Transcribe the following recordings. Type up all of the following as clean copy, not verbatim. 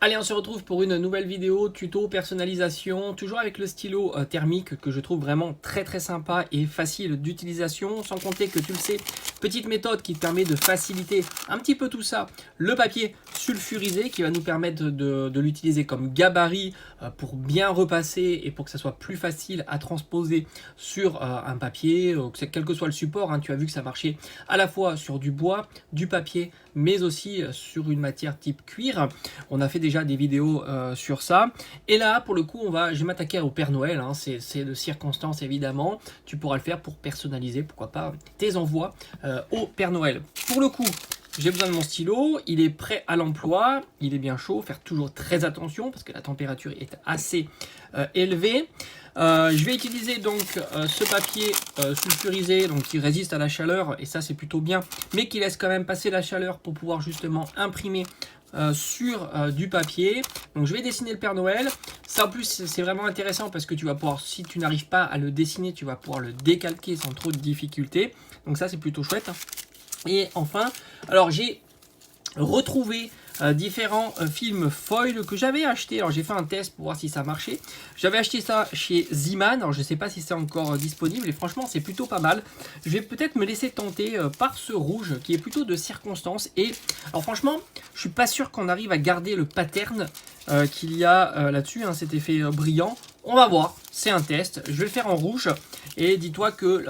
Allez, on se retrouve pour une nouvelle vidéo tuto personnalisation, toujours avec le stylo thermique que je trouve vraiment très sympa et facile d'utilisation, sans compter que tu le sais, petite méthode qui te permet de faciliter un petit peu tout ça, le papier sulfurisé qui va nous permettre de l'utiliser comme gabarit pour bien repasser et pour que ça soit plus facile à transposer sur un papier, quel que soit le support, hein. Tu as vu que ça marchait à la fois sur du bois, du papier, mais aussi sur une matière type cuir. On a fait déjà des vidéos sur ça. Et là, pour le coup, je vais m'attaquer au Père Noël. Hein. C'est de circonstance, évidemment. Tu pourras le faire pour personnaliser, pourquoi pas, tes envois au Père Noël. Pour le coup, j'ai besoin de mon stylo, il est prêt à l'emploi, il est bien chaud, faire toujours très attention parce que la température est assez élevée. Je vais utiliser donc ce papier sulfurisé donc qui résiste à la chaleur et ça c'est plutôt bien, mais qui laisse quand même passer la chaleur pour pouvoir justement imprimer sur du papier. Donc je vais dessiner le Père Noël. Ça en plus c'est vraiment intéressant parce que tu vas pouvoir, si tu n'arrives pas à le dessiner, tu vas pouvoir le décalquer sans trop de difficulté. Donc ça c'est plutôt chouette. Et enfin, alors j'ai retrouvé différents films foil que j'avais acheté. Alors j'ai fait un test pour voir si ça marchait. J'avais acheté ça chez Ziman. Alors je ne sais pas si c'est encore disponible et franchement c'est plutôt pas mal. Je vais peut-être me laisser tenter par ce rouge qui est plutôt de circonstance. Et alors franchement je suis pas sûr qu'on arrive à garder le pattern qu'il y a là-dessus, hein, cet effet brillant. On va voir, c'est un test. Je vais le faire en rouge et dis-toi que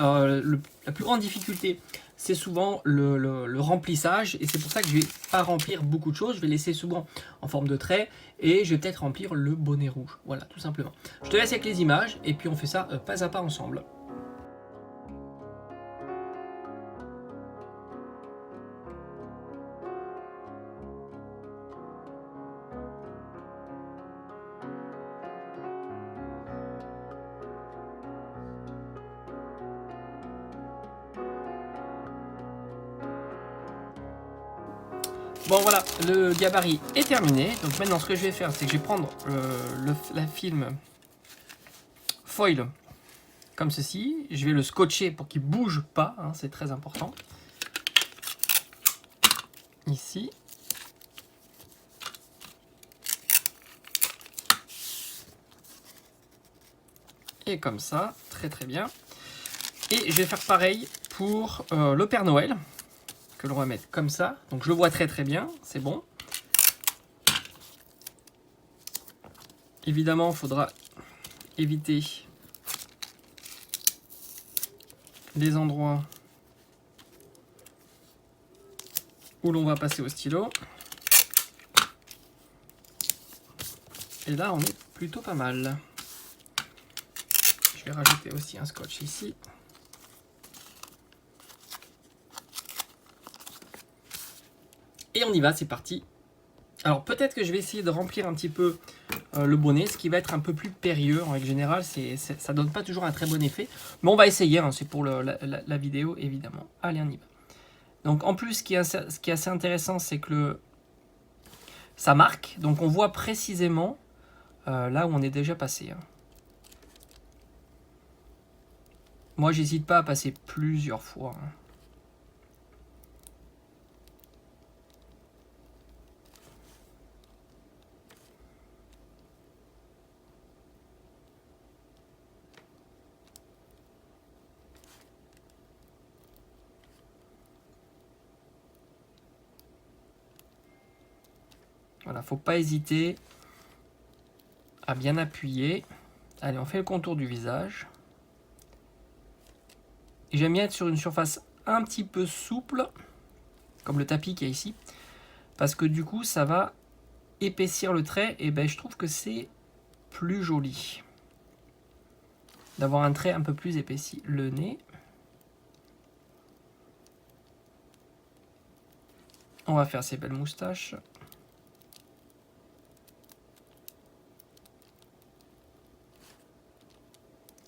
la plus grande difficulté c'est souvent le remplissage et c'est pour ça que je vais pas remplir beaucoup de choses, je vais laisser souvent en forme de trait et je vais peut-être remplir le bonnet rouge, voilà tout simplement. Je te laisse avec les images et puis on fait ça pas à pas ensemble. Bon voilà, le gabarit est terminé. Donc maintenant ce que je vais faire, c'est que je vais prendre la film foil comme ceci. Je vais le scotcher pour qu'il ne bouge pas, hein, c'est très important. Ici. Et comme ça, très bien. Et je vais faire pareil pour le Père Noël, que l'on va mettre comme ça. Donc je le vois très bien, c'est bon. Évidemment, il faudra éviter les endroits où l'on va passer au stylo. Et là, on est plutôt pas mal. Je vais rajouter aussi un scotch ici. Et on y va, c'est parti. Alors peut-être que je vais essayer de remplir un petit peu le bonnet, ce qui va être un peu plus périlleux. En règle générale, ça donne pas toujours un très bon effet. Mais on va essayer, hein, c'est pour la vidéo évidemment. Allez, on y va. Donc en plus, ce qui est assez intéressant, c'est que ça marque. Donc on voit précisément là où on est déjà passé. Hein. Moi, j'hésite pas à passer plusieurs fois. Hein. Voilà, faut pas hésiter à bien appuyer. Allez, on fait le contour du visage. Et j'aime bien être sur une surface un petit peu souple, comme le tapis qu'il y a ici, parce que du coup, ça va épaissir le trait, et ben je trouve que c'est plus joli d'avoir un trait un peu plus épaissi. Le nez. On va faire ces belles moustaches.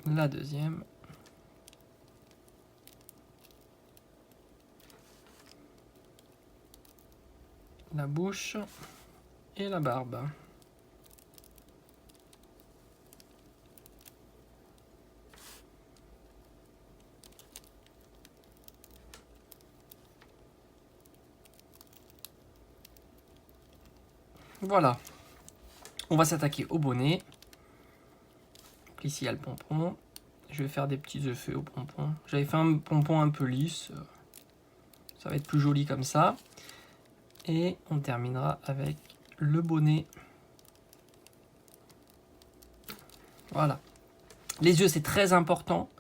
La deuxième. La bouche et la barbe. Voilà. On va s'attaquer au bonnet. Donc ici, il y a le pompon. Je vais faire des petits effets au pompon. J'avais fait un pompon un peu lisse. Ça va être plus joli comme ça. Et on terminera avec le bonnet. Voilà. Les yeux, c'est très important.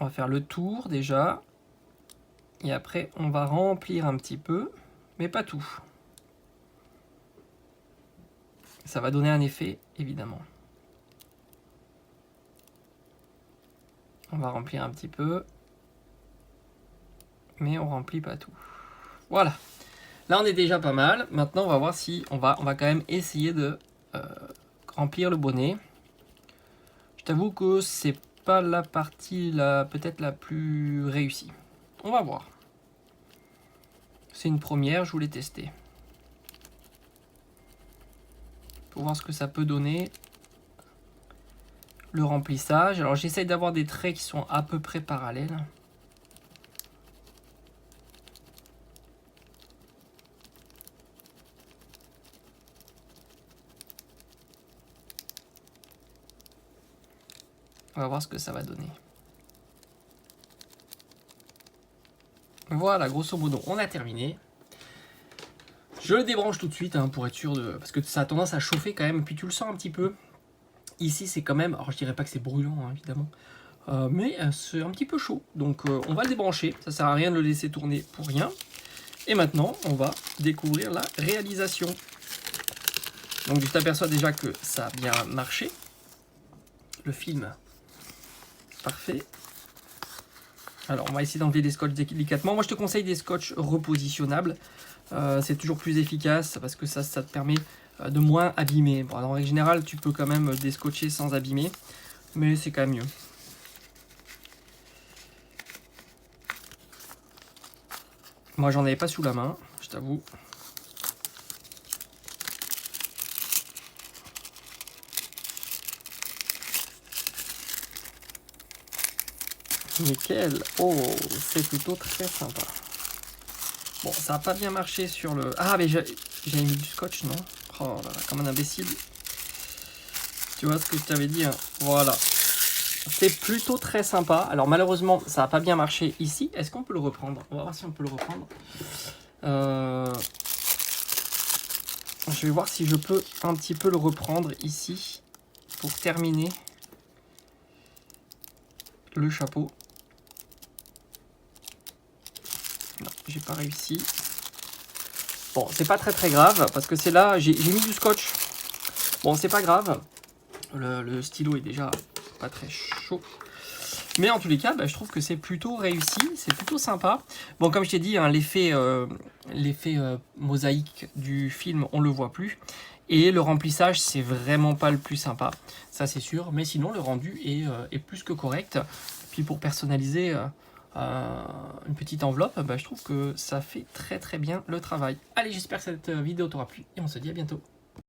On va faire le tour déjà. Et après, on va remplir un petit peu, mais pas tout. Ça va donner un effet, évidemment. On va remplir un petit peu. Mais on remplit pas tout. Voilà. Là, on est déjà pas mal. Maintenant, on va voir si on va quand même essayer de remplir le bonnet. Je t'avoue que c'est pas la partie peut-être la plus réussie. On va voir. C'est une première, je voulais tester. Pour voir ce que ça peut donner. Le remplissage. Alors j'essaye d'avoir des traits qui sont à peu près parallèles. On va voir ce que ça va donner. Voilà, grosso modo, on a terminé. Je le débranche tout de suite hein, pour être sûr de... Parce que ça a tendance à chauffer quand même, et puis tu le sens un petit peu. Ici, c'est quand même... Alors, je dirais pas que c'est brûlant, hein, évidemment. Mais c'est un petit peu chaud. Donc, on va le débrancher. Ça sert à rien de le laisser tourner pour rien. Et maintenant, on va découvrir la réalisation. Donc, tu t'aperçois déjà que ça a bien marché. Le film, parfait. Alors, on va essayer d'enlever des scotch délicatement. Moi, je te conseille des scotch repositionnables. C'est toujours plus efficace parce que ça te permet de moins abîmer. Bon, alors, en règle générale, tu peux quand même descotcher sans abîmer, mais c'est quand même mieux. Moi, j'en avais pas sous la main, je t'avoue. Nickel. Oh, c'est plutôt très sympa. Bon, ça n'a pas bien marché sur le... Ah, mais j'avais mis du scotch, non? Oh là là, comme un imbécile. Tu vois ce que je t'avais dit, hein? Voilà. C'est plutôt très sympa. Alors, malheureusement, ça n'a pas bien marché ici. Est-ce qu'on peut le reprendre? On va voir si on peut le reprendre. Je vais voir si je peux un petit peu le reprendre ici pour terminer le chapeau. Non, j'ai pas réussi. Bon, c'est pas très grave parce que c'est là, j'ai mis du scotch. Bon, c'est pas grave. Le stylo est déjà pas très chaud. Mais en tous les cas, bah, je trouve que c'est plutôt réussi, c'est plutôt sympa. Bon, comme je t'ai dit, hein, l'effet mosaïque du film, on le voit plus. Et le remplissage, c'est vraiment pas le plus sympa, ça c'est sûr. Mais sinon, le rendu est plus que correct. Puis pour personnaliser une petite enveloppe, bah, je trouve que ça fait très bien le travail. Allez, j'espère que cette vidéo t'aura plu et on se dit à bientôt.